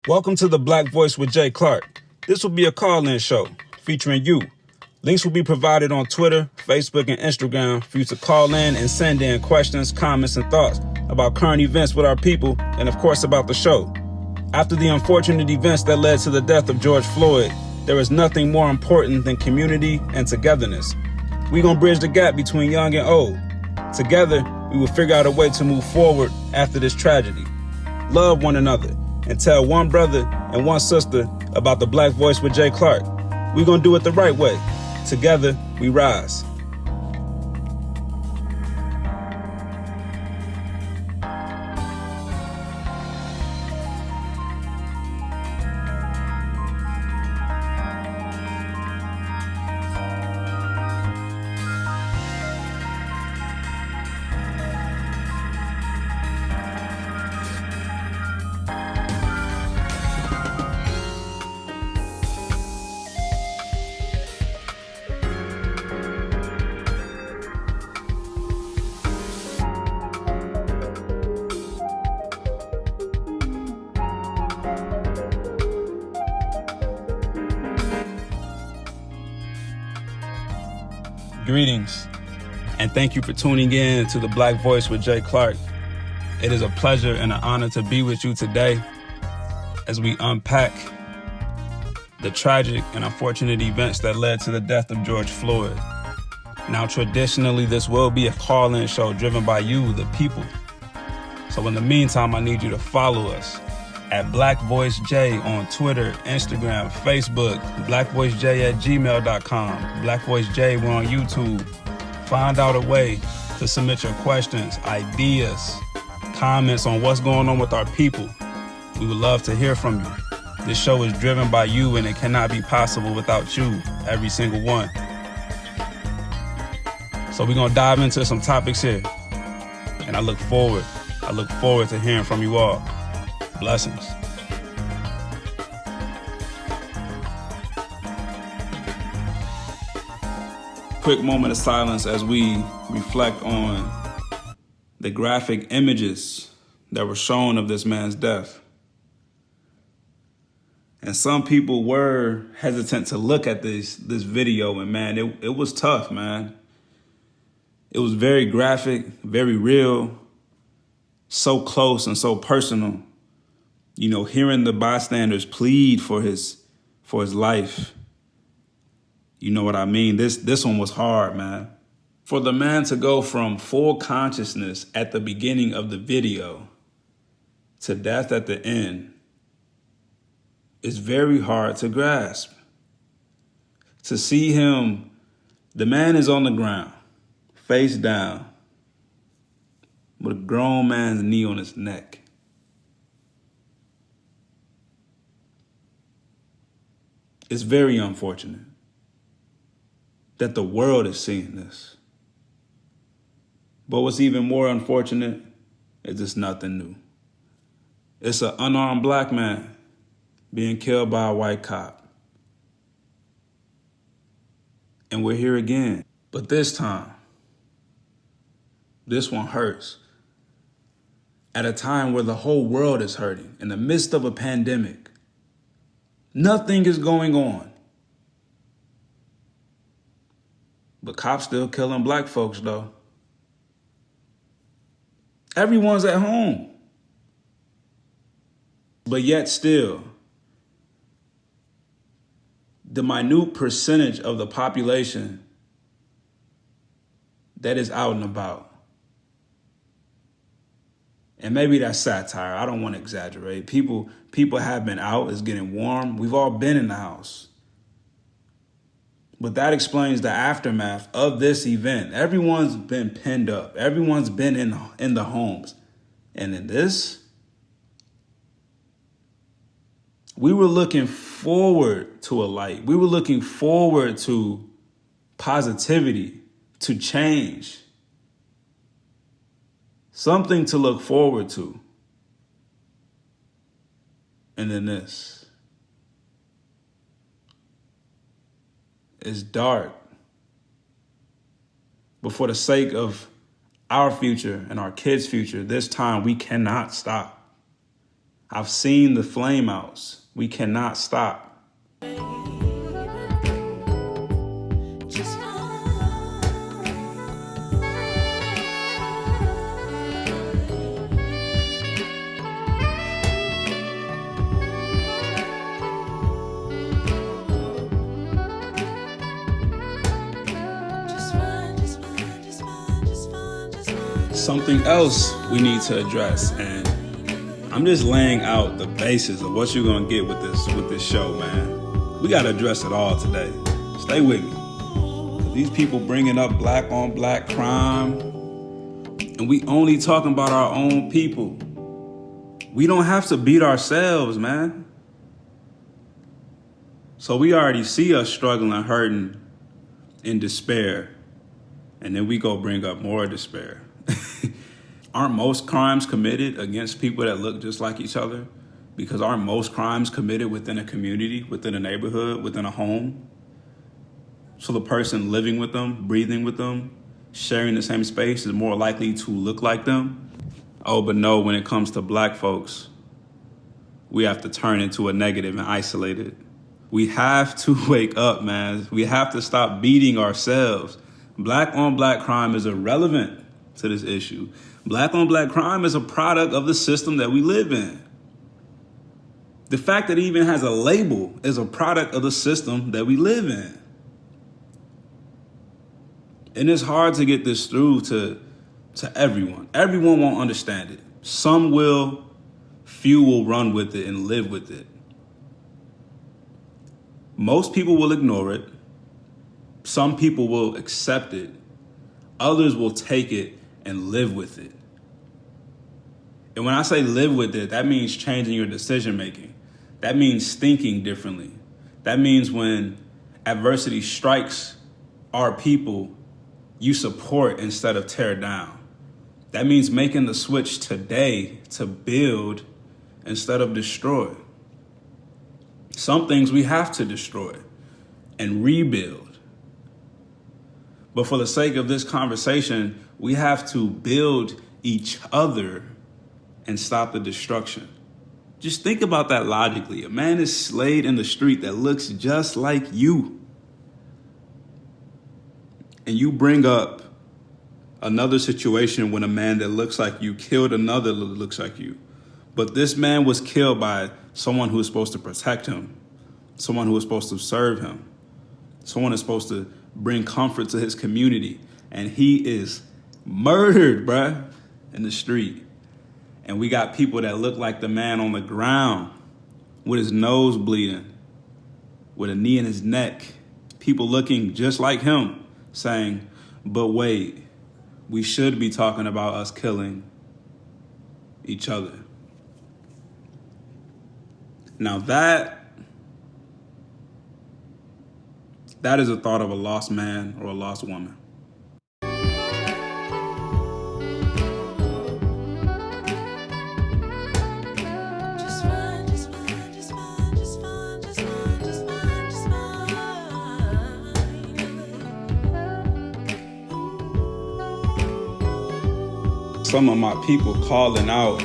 Welcome to the Black Voice with Jay Clark. This will be a call-in show featuring you. Links will be provided on Twitter, Facebook, and Instagram for you to call in and send in questions, comments, and thoughts about current events with our people and, of course, about the show. After the unfortunate events that led to the death of George Floyd, there is nothing more important than community and togetherness. We're going to bridge the gap between young and old. Together, we will figure out a way to move forward after this tragedy. Love one another and tell one brother and one sister about the Black Voice with Jay Clark. We're going to do it the right way. Together, we rise. Greetings, and thank you for tuning in to the Black Voice with Jay Clark. It is a pleasure and an honor to be with you today as we unpack the tragic and unfortunate events that led to the death of George Floyd. Now, traditionally, this will be a call-in show driven by you, the people. So in the meantime, I need you to follow us at BlackVoiceJ on Twitter, Instagram, Facebook, BlackVoiceJ@gmail.com, BlackVoiceJ, we're on YouTube. Find out a way to submit your questions, ideas, comments on what's going on with our people. We would love to hear from you. This show is driven by you, and it cannot be possible without you, every single one. So we're gonna dive into some topics here, and I look forward to hearing from you all. Blessings. Quick moment of silence as we reflect on the graphic images that were shown of this man's death. And some people were hesitant to look at this video, and man, it was tough, man. It was very graphic, very real, so close and so personal. You know, hearing the bystanders plead for his life. You know what I mean? This one was hard, man. For the man to go from full consciousness at the beginning of the video to death at the end is very hard to grasp. To see him, the man is on the ground, face down, with a grown man's knee on his neck. It's very unfortunate that the world is seeing this. But what's even more unfortunate is it's nothing new. It's an unarmed black man being killed by a white cop. And we're here again. But this time, this one hurts. At a time where the whole world is hurting, in the midst of a pandemic, nothing is going on. But cops still killing black folks, though. Everyone's at home. But yet still, the minute percentage of the population that is out and about, and maybe that's satire, I don't want to exaggerate. People have been out, it's getting warm. We've all been in the house. But that explains the aftermath of this event. Everyone's been pinned up. Everyone's been in the homes. And in this, we were looking forward to a light. We were looking forward to positivity, to change. Something to look forward to. And then this. It's dark. But for the sake of our future and our kids' future, this time we cannot stop. I've seen the flame outs. We cannot stop. Something else we need to address, and I'm just laying out the basis of what you're gonna get with this show, man. We gotta address it all today. Stay with me. These people bringing up black on black crime, and we only talking about our own people. We don't have to beat ourselves, man. So we already see us struggling, hurting, in despair, and then we go bring up more despair. Aren't most crimes committed against people that look just like each other? Because aren't most crimes committed within a community, within a neighborhood, within a home? So the person living with them, breathing with them, sharing the same space is more likely to look like them. Oh, but no, when it comes to black folks, we have to turn into a negative and isolate it. We have to wake up, man. We have to stop beating ourselves. Black on black crime is irrelevant to this issue. Black on black crime is a product of the system that we live in. The fact that it even has a label is a product of the system that we live in. And it's hard to get this through to everyone. Everyone won't understand it. Some will, few will run with it and live with it. Most people will ignore it. Some people will accept it. Others will take it and live with it. And when I say live with it, that means changing your decision making. That means thinking differently. That means when adversity strikes our people, you support instead of tear down. That means making the switch today to build instead of destroy. Some things we have to destroy and rebuild. But for the sake of this conversation, we have to build each other and stop the destruction. Just think about that logically. A man is slayed in the street that looks just like you. And you bring up another situation when a man that looks like you killed another that looks like you. But this man was killed by someone who was supposed to protect him, someone who was supposed to serve him, someone who's supposed to bring comfort to his community. And he is murdered, bruh, in the street. And we got people that look like the man on the ground with his nose bleeding, with a knee in his neck. People looking just like him saying, but wait, we should be talking about us killing each other. Now that is a thought of a lost man or a lost woman. Some of my people calling out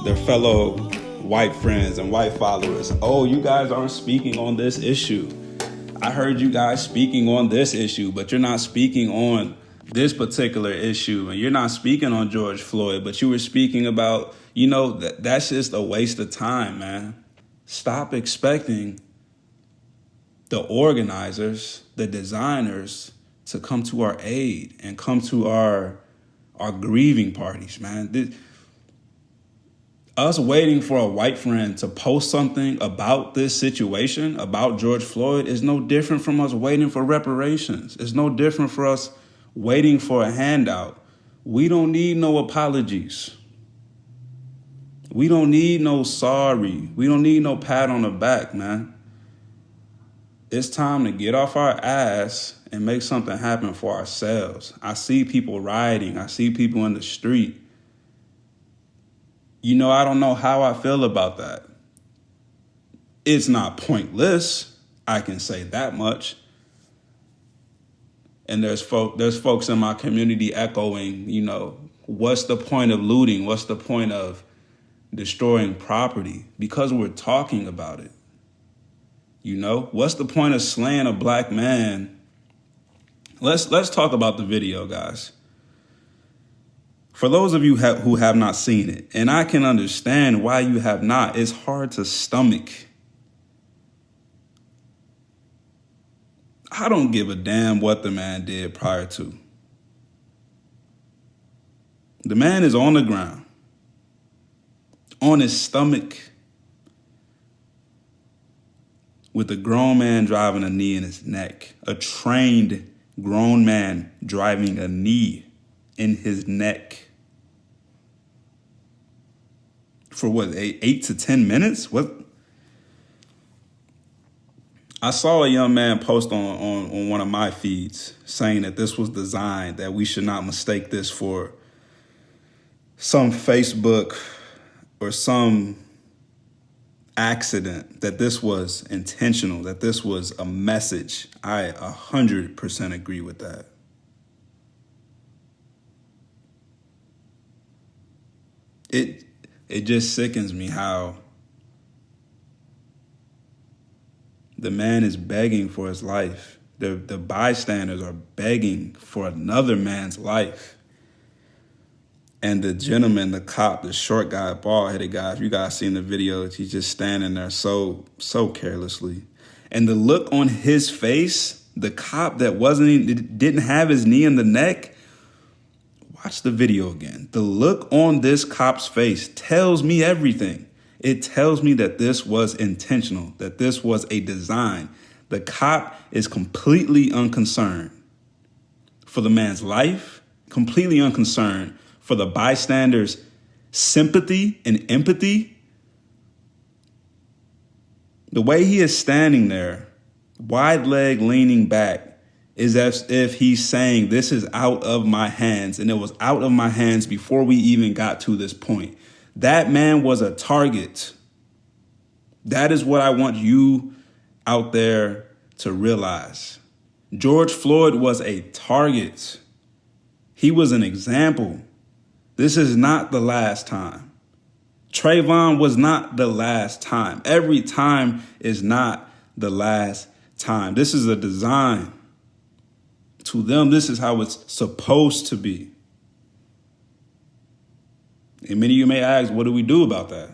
their fellow white friends and white followers. Oh, you guys aren't speaking on this issue. I heard you guys speaking on this issue, but you're not speaking on this particular issue. And you're not speaking on George Floyd, but you were speaking about, that's just a waste of time, man. Stop expecting the organizers, the designers to come to our aid and come to our grieving parties, man. Us waiting for a white friend to post something about this situation, about George Floyd, is no different from us waiting for reparations. It's no different for us waiting for a handout. We don't need no apologies. We don't need no sorry. We don't need no pat on the back, man. It's time to get off our ass and make something happen for ourselves. I see people rioting. I see people in the street. I don't know how I feel about that. It's not pointless. I can say that much. And there's folks in my community echoing, what's the point of looting? What's the point of destroying property because we're talking about it. You know, what's the point of slaying a black man? Let's talk about the video, guys. For those of you who have not seen it, and I can understand why you have not, it's hard to stomach. I don't give a damn what the man did prior to. The man is on the ground, on his stomach, with a grown man driving a knee in his neck. A trained grown man driving a knee in his neck. For what, 8 to 10 minutes? What? I saw a young man post on one of my feeds saying that this was designed, that we should not mistake this for some Facebook or some accident, that this was intentional, that this was a message. I 100% agree with that. It just sickens me how the man is begging for his life. The bystanders are begging for another man's life. And the gentleman, the cop, the short guy, bald-headed guy, if you guys seen the video, he's just standing there so carelessly. And the look on his face, the cop that didn't have his knee in the neck, watch the video again. The look on this cop's face tells me everything. It tells me that this was intentional, that this was a design. The cop is completely unconcerned for the man's life, completely unconcerned for the bystanders' sympathy and empathy. The way he is standing there, wide leg leaning back, is as if he's saying, this is out of my hands, and it was out of my hands before we even got to this point. That man was a target. That is what I want you out there to realize. George Floyd was a target. He was an example. This is not the last time. Trayvon was not the last time. Every time is not the last time. This is a design. To them, this is how it's supposed to be. And many of you may ask, what do we do about that?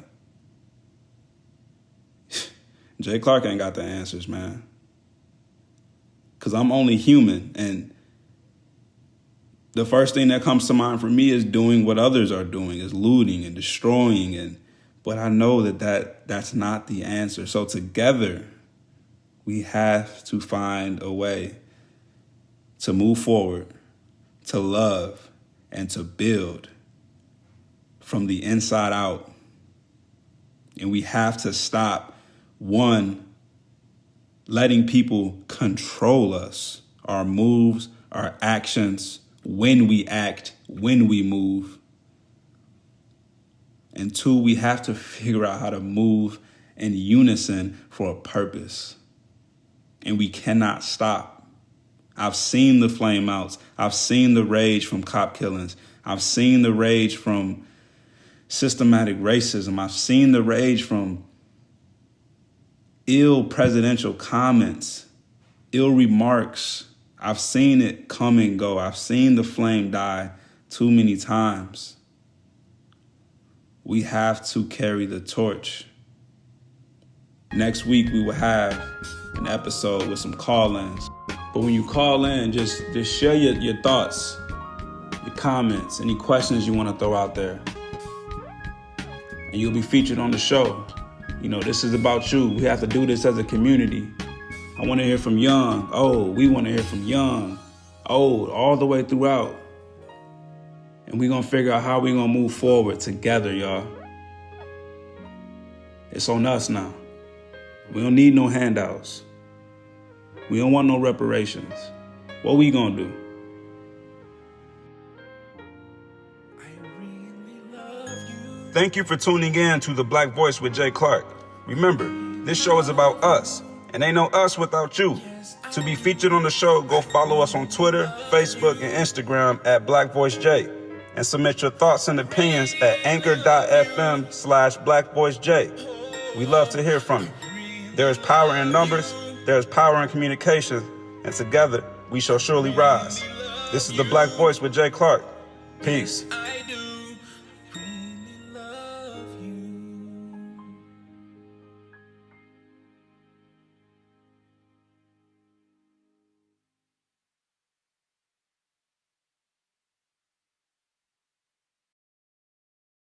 Jay Clark ain't got the answers, man. Because I'm only human. And the first thing that comes to mind for me is doing what others are doing, is looting and destroying. But I know that's not the answer. So together, we have to find a way to move forward, to love, and to build from the inside out. And we have to stop, one, letting people control us, our moves, our actions, when we act, when we move. And two, we have to figure out how to move in unison for a purpose. And we cannot stop. I've seen the flame outs. I've seen the rage from cop killings. I've seen the rage from systematic racism. I've seen the rage from ill presidential comments, ill remarks. I've seen it come and go. I've seen the flame die too many times. We have to carry the torch. Next week, we will have an episode with some call-ins. But when you call in, just share your thoughts, your comments, any questions you want to throw out there. And you'll be featured on the show. You know, this is about you. We have to do this as a community. I want to hear from young, old. We want to hear from young, old, all the way throughout. And we're going to figure out how we're going to move forward together, y'all. It's on us now. We don't need no handouts. We don't want no reparations. What we going to do? Thank you for tuning in to The Black Voice with Jay Clark. Remember, this show is about us, and ain't no us without you. To be featured on the show, go follow us on Twitter, Facebook, and Instagram at BlackVoiceJ. and submit your thoughts and opinions at anchor.fm/BlackVoiceJ. We love to hear from you. There is power in numbers, there is power in communication, and together we shall surely rise. This is The Black Voice with Jay Clark. Peace.